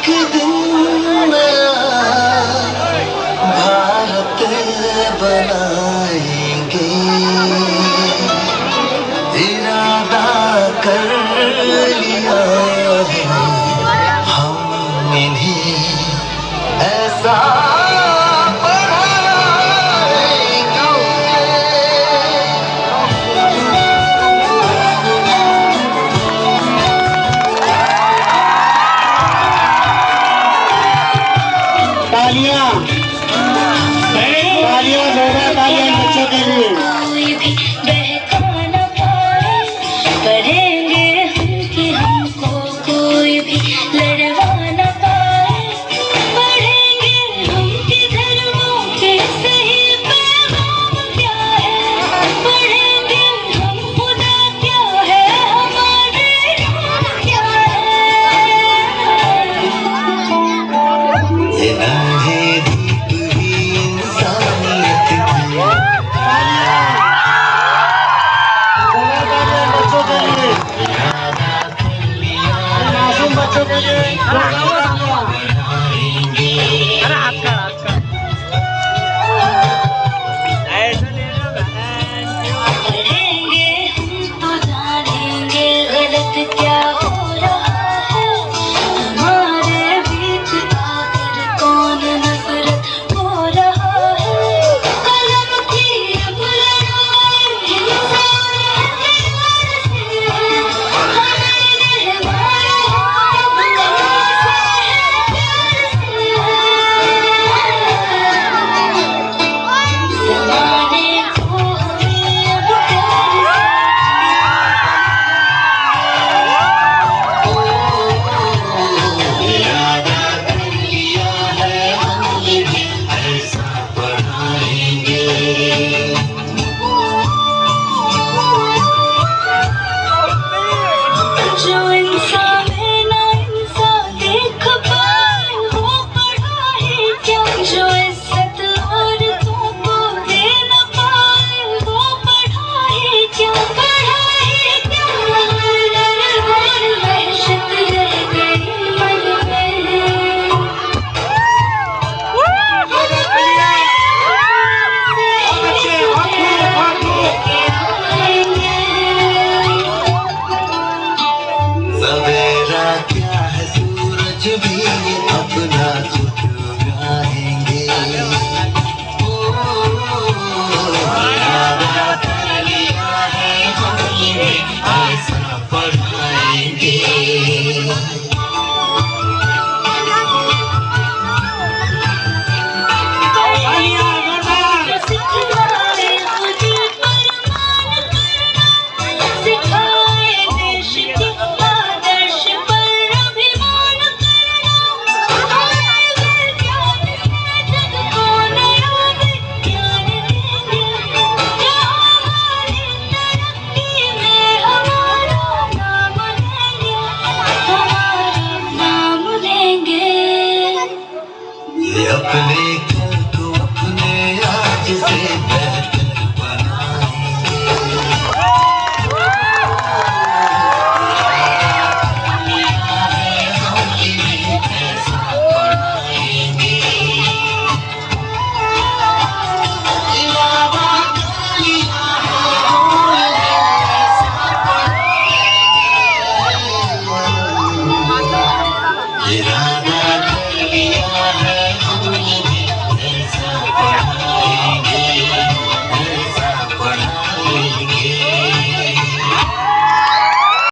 एक दिन नया भारत बनाएंगे, इरादा कर लिया है हम इन्हें ऐसा तालियां जोरदार तालियां बच्चों के लिए। पढ़ेंगे हम कि हमको कोई भी लड़वा न पाए, पढ़ेंगे हम कि धर्मों के सही पैगाम क्या है, पढ़ेंगे हम खुदा क्या है, हमारे नाम क्या है। बच्चों के लिए पढ़ेंगे हम तो जानेंगे गलत क्या हो रहा है, हमारे बीच आकर कौन नफरत हो रहा है। कलम की अब लड़ाई इंसान है जो इंसान है ना इंसान देख पाए वो पढ़ा है क्या, जो इज्जत औरतों को दे न पाए वो पढ़ा है क्या, पढ़ा है क्या। डर और वहशत रह गई मन में, सवेरा क्या है सूरज भी अपना चुराएंगे, इरादा कर लिया है हम इन्हें ऐसा पढ़ाएंगे। सिखाए देश के आदर्श पर अभिमान करना, हमारे विज्ञान से जग को नया विज्ञान देंगे, जहाँ हमारी तरक्की में हमारा नाम लेंगे, हमारा नाम लेंगे। ये अपने कल को अपने आज से बेहतर बनाएंगे, हम इन्हें ऐसा पढ़ाएंगे, इरादा कर लिया है हम इन्हें ऐसा पढ़ाएंगे।